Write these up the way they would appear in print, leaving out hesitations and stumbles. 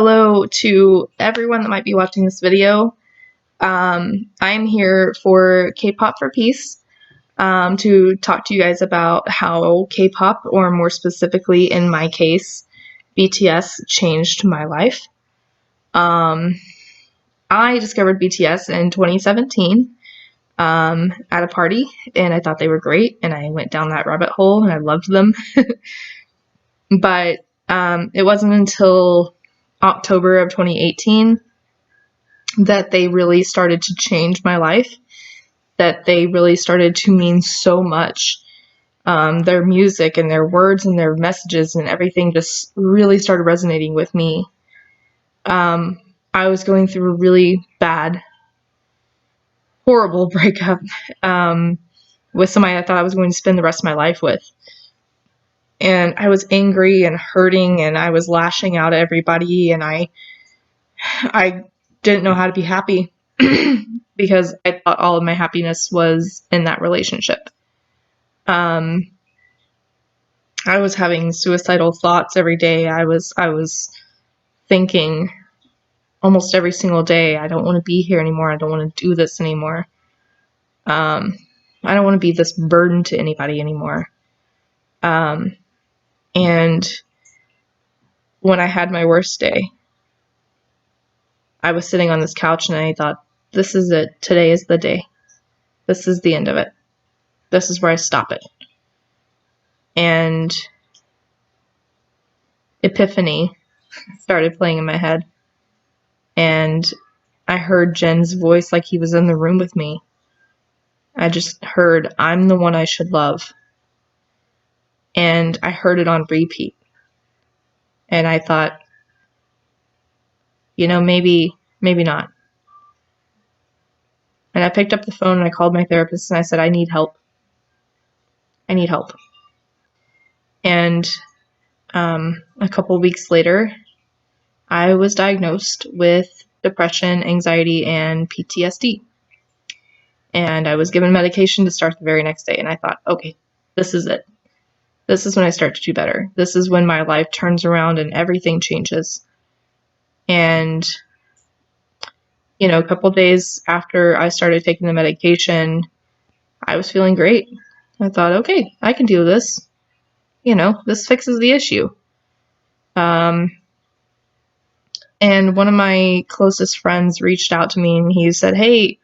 Hello to everyone that might be watching this video. I'm here for K-Pop for Peace to talk to you guys about how K-Pop, or more specifically in my case, BTS, changed my life. I discovered BTS in 2017 at a party, and I thought they were great, and I went down that rabbit hole, and I loved them. But it wasn't until October of 2018 that they really started to change my life, that they really started to mean so much. Their music and their words and their messages and everything just really started resonating with me. I was going through a really bad, horrible breakup with somebody I thought I was going to spend the rest of my life with. And I was angry and hurting, and I was lashing out at everybody, and I didn't know how to be happy because I thought all of my happiness was in that relationship. I was having suicidal thoughts every day. I was thinking almost every single day, I don't want to be here anymore. I don't want to do this anymore. I don't want to be this burden to anybody anymore. And when I had my worst day, I was sitting on this couch and I thought, this is it. Today is the day. This is the end of it. This is where I stop it. And Epiphany started playing in my head. And I heard Jen's voice like he was in the room with me. I just heard, I'm the one I should love. And I heard it on repeat. And I thought, maybe not. And I picked up the phone and I called my therapist and I said, I need help. I need help. And a couple weeks later, I was diagnosed with depression, anxiety, and PTSD. And I was given medication to start the very next day. And I thought, okay, this is it. This is when I start to do better. This is when my life turns around and everything changes. And, a couple days after I started taking the medication, I was feeling great. I thought, okay, I can do this. This fixes the issue. And one of my closest friends reached out to me and he said, hey,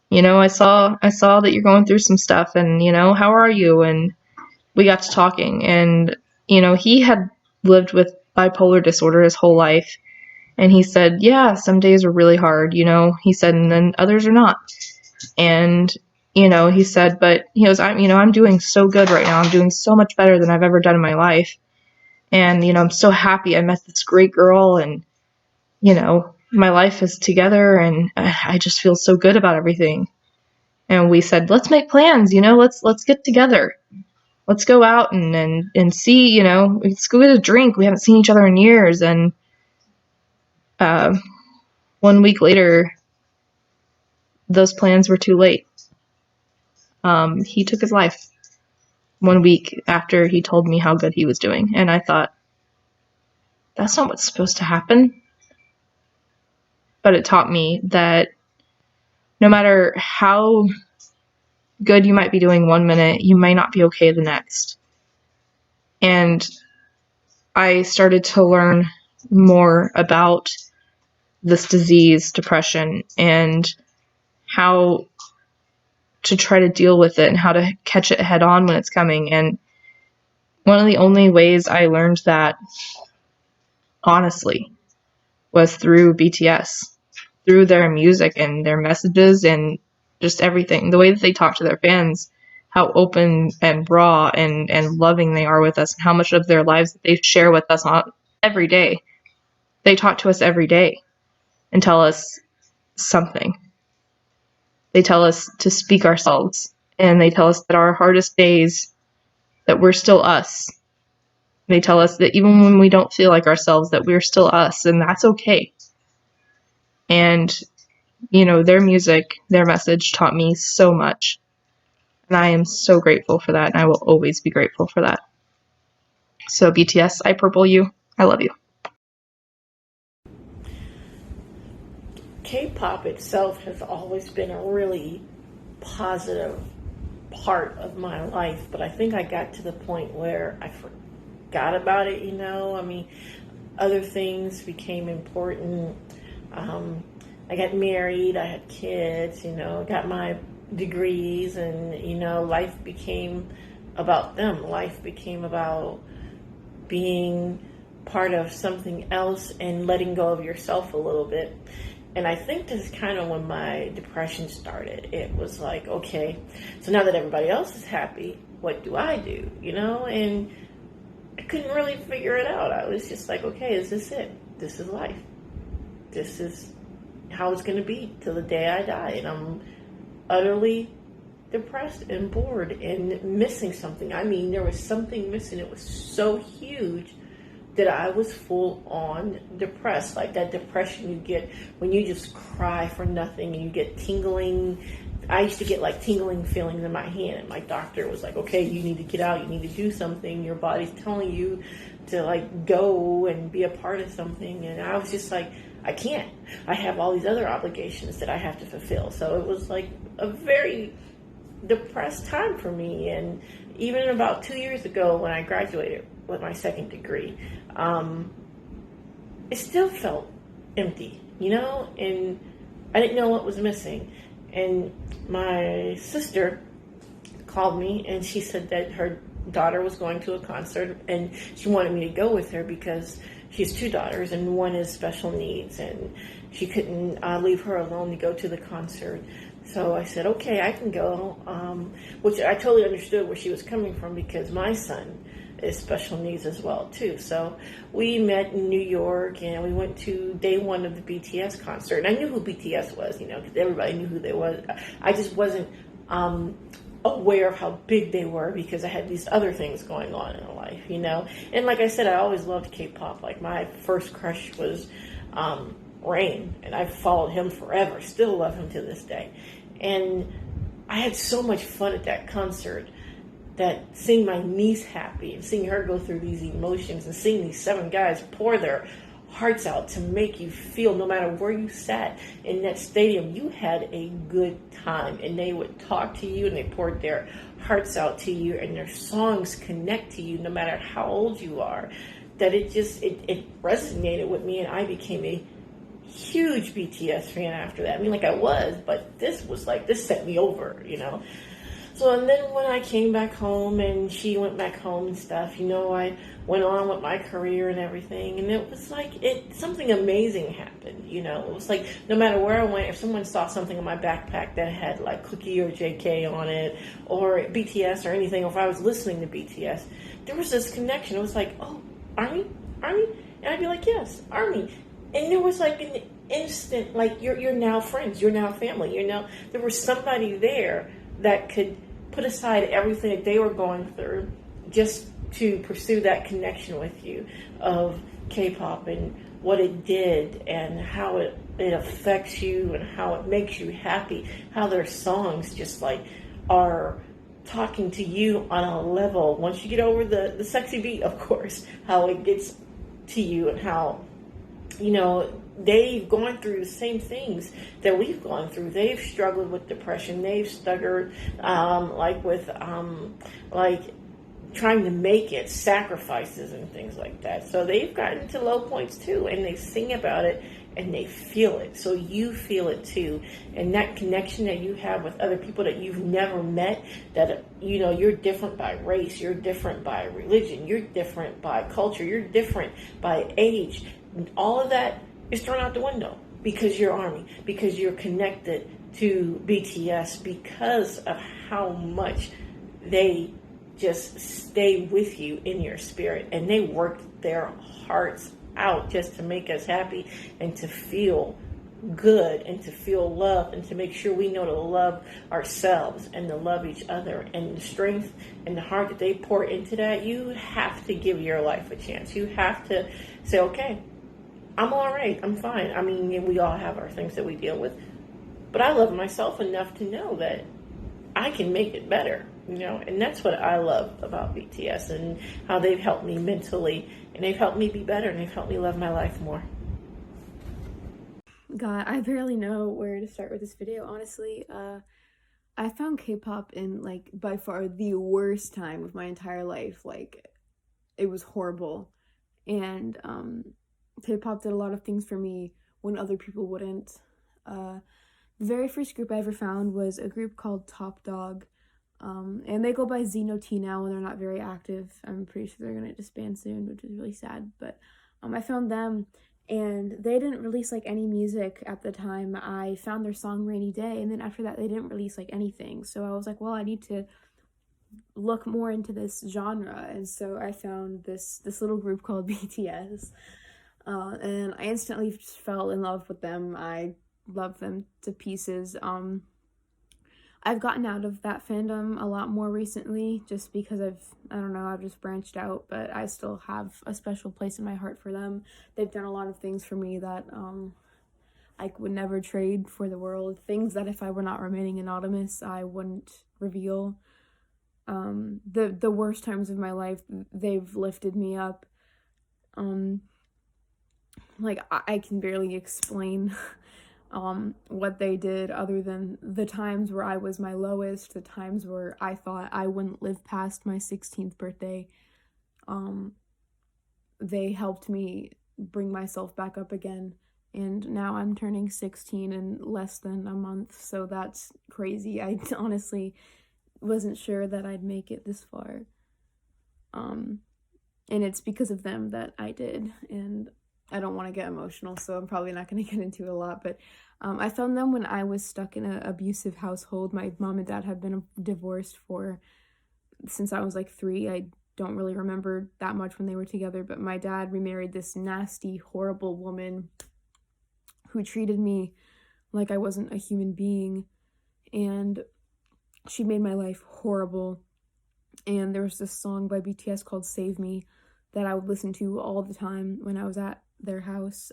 I saw that you're going through some stuff, and, how are you? And we got to talking, and, he had lived with bipolar disorder his whole life. And he said, yeah, some days are really hard, he said, and then others are not. And, he said, but he goes, I'm doing so good right now. I'm doing so much better than I've ever done in my life. And, I'm so happy I met this great girl, and, my life is together, and I just feel so good about everything. And we said, let's make plans, let's get together. Let's go out and see, let's go get a drink. We haven't seen each other in years. And 1 week later, those plans were too late. He took his life 1 week after he told me how good he was doing. And I thought, that's not what's supposed to happen. But it taught me that no matter how good you might be doing 1 minute, you may not be okay the next. And I started to learn more about this disease, depression, and how to try to deal with it and how to catch it head on when it's coming. And one of the only ways I learned that, honestly, was through BTS, through their music and their messages and just everything. The way that they talk to their fans, how open and raw and loving they are with us, and how much of their lives that they share with us every day. They talk to us every day and tell us something. They tell us to speak ourselves, and they tell us that our hardest days, that we're still us. They tell us that even when we don't feel like ourselves, that we're still us, and that's okay. And, their music, their message taught me so much. And I am so grateful for that, and I will always be grateful for that. So BTS, I purple you. I love you. K-pop itself has always been a really positive part of my life, but I think I got to the point where I forgot about it, I mean, other things became important. I got married, I had kids, got my degrees, and, life became about them. Life became about being part of something else and letting go of yourself a little bit. And I think this is kind of when my depression started. It was like, okay, so now that everybody else is happy, what do I do? And I couldn't really figure it out. I was just like, okay, is this it? This is life. This is how it's going to be till the day I die. And I'm utterly depressed and bored and missing something. I mean, there was something missing. It was so huge that I was full on depressed, like that depression you get when you just cry for nothing and you get tingling. I used to get like tingling feelings in my hand, and my doctor was like, okay, you need to get out, you need to do something. Your body's telling you to like go and be a part of something. And I was just like, I can't. I have all these other obligations that I have to fulfill. So it was like a very depressed time for me. And even about 2 years ago when I graduated with my second degree, it still felt empty, and I didn't know what was missing. And my sister called me and she said that her daughter was going to a concert and she wanted me to go with her because she has two daughters and one is special needs, and she couldn't leave her alone to go to the concert. So I said, okay, I can go, which I totally understood where she was coming from because my son is special needs as well, too. So we met in New York and we went to day one of the BTS concert. And I knew who BTS was, because everybody knew who they was. I just wasn't aware of how big they were because I had these other things going on in life, And like I said, I always loved K-pop. Like my first crush was Rain, and I've followed him forever, still love him to this day. And I had so much fun at that concert that seeing my niece happy and seeing her go through these emotions and seeing these 7 guys pour their hearts out to make you feel, no matter where you sat in that stadium, you had a good time. And they would talk to you and they poured their hearts out to you, and their songs connect to you no matter how old you are. That it resonated with me, and I became a huge BTS fan after that. I mean, like I was, but this set me over, So, and then when I came back home and she went back home and stuff, I went on with my career and everything. And it was like, something amazing happened, It was like, no matter where I went, if someone saw something in my backpack that had like Cookie or JK on it, or BTS or anything, or if I was listening to BTS, there was this connection. It was like, oh, Army? And I'd be like, yes, Army. And there was like an instant, like, you're now friends, you're now family, there was somebody there that could put aside everything that they were going through just to pursue that connection with you of K-pop and what it did and how it affects you and how it makes you happy, how their songs just like are talking to you on a level, once you get over the sexy beat, of course, how it gets to you and how, they've gone through the same things that we've gone through. They've struggled with depression. They've stuttered, trying to make it, sacrifices and things like that. So they've gotten to low points too, and they sing about it and they feel it. So you feel it too. And that connection that you have with other people that you've never met, that, you're different by race, you're different by religion, you're different by culture, you're different by age. All of that is thrown out the window because you're Army, because you're connected to BTS, because of how much they just stay with you in your spirit, and they work their hearts out just to make us happy and to feel good and to feel loved and to make sure we know to love ourselves and to love each other. And the strength and the heart that they pour into that, you have to give your life a chance. You have to say, okay, I'm all right, I'm fine. I mean, we all have our things that we deal with, but I love myself enough to know that I can make it better, and that's what I love about BTS and how they've helped me mentally, and they've helped me be better, and they've helped me love my life more. God, I barely know where to start with this video, honestly. I found K-pop in, like, by far the worst time of my entire life. Like, it was horrible. And, K-pop did a lot of things for me when other people wouldn't. The very first group I ever found was a group called Top Dog. And they go by Xeno T now, and they're not very active. I'm pretty sure they're gonna disband soon, which is really sad. But I found them, and they didn't release like any music at the time. I found their song Rainy Day, and then after that they didn't release like anything. So I was like, well, I need to look more into this genre. And so I found this little group called BTS. And I instantly just fell in love with them. I love them to pieces. I've gotten out of that fandom a lot more recently just because I've just branched out, but I still have a special place in my heart for them. They've done a lot of things for me that I would never trade for the world. Things that if I were not remaining anonymous, I wouldn't reveal. The worst times of my life, they've lifted me up. Like, I can barely explain what they did other than the times where I was my lowest, the times where I thought I wouldn't live past my 16th birthday. They helped me bring myself back up again, and now I'm turning 16 in less than a month, so that's crazy. I honestly wasn't sure that I'd make it this far. And it's because of them that I did, and I don't want to get emotional, so I'm probably not going to get into it a lot, but I found them when I was stuck in an abusive household. My mom and dad had been divorced since I was like 3. I don't really remember that much when they were together, but my dad remarried this nasty, horrible woman who treated me like I wasn't a human being, and she made my life horrible. And there was this song by BTS called Save Me that I would listen to all the time when I was at their house,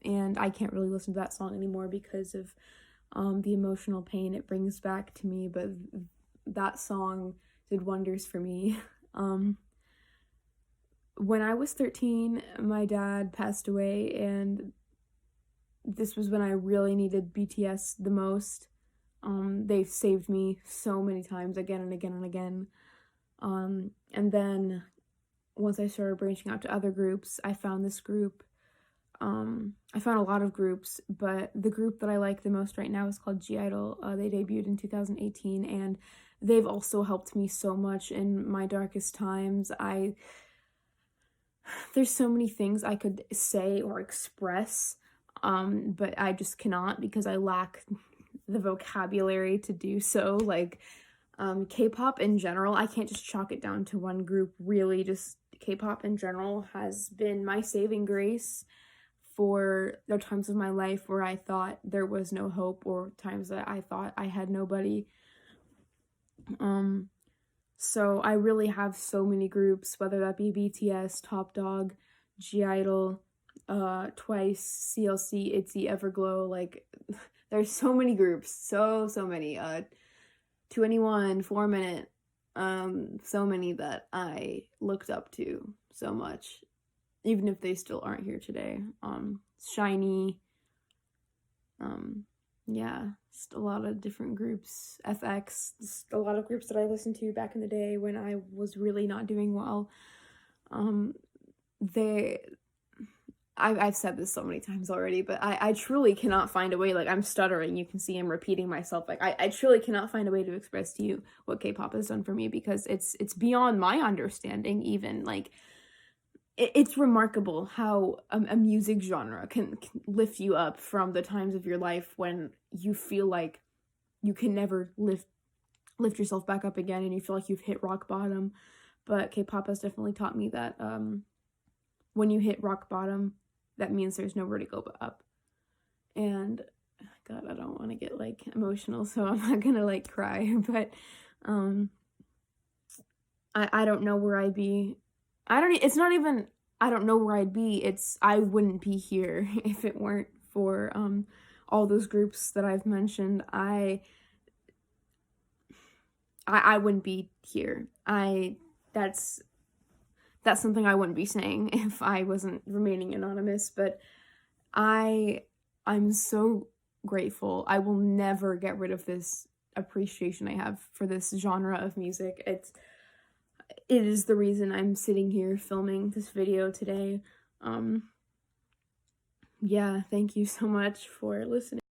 and I can't really listen to that song anymore because of the emotional pain it brings back to me, but that song did wonders for me. When I was 13, my dad passed away, and this was when I really needed BTS the most. They've saved me so many times, again and again and again. And then once I started branching out to other groups, I found this group. I found a lot of groups, but the group that I like the most right now is called G-Idol. They debuted in 2018, and they've also helped me so much in my darkest times. There's so many things I could say or express, but I just cannot because I lack the vocabulary to do so. Like, K-pop in general, I can't just chalk it down to one group, really. Just K-pop in general has been my saving grace for the times of my life where I thought there was no hope, or times that I thought I had nobody. So I really have so many groups, whether that be BTS, Top Dog, G-Idol, Twice, CLC, ITZY, Everglow. Like, there's so many groups, so many. 2NE1, 4 Minute, so many that I looked up to so much, even if they still aren't here today. SHINee, yeah, just a lot of different groups. FX, just a lot of groups that I listened to back in the day when I was really not doing well. I've said this so many times already, but I truly cannot find a way. Like, I'm stuttering. You can see I'm repeating myself. Like, I truly cannot find a way to express to you what K-pop has done for me, because it's beyond my understanding even. Like, it's remarkable how a music genre can lift you up from the times of your life when you feel like you can never lift yourself back up again, and you feel like you've hit rock bottom. But K-pop has definitely taught me that when you hit rock bottom, that means there's nowhere to go but up. And God, I don't want to get like emotional, so I'm not gonna like cry, but I don't know where I'd be. It's not even I don't know where I'd be, it's I wouldn't be here if it weren't for all those groups that I've mentioned. I wouldn't be here. That's something I wouldn't be saying if I wasn't remaining anonymous, but I I'm so grateful. I will never get rid of this appreciation I have for this genre of music. It is the reason I'm sitting here filming this video today. Yeah, thank you so much for listening.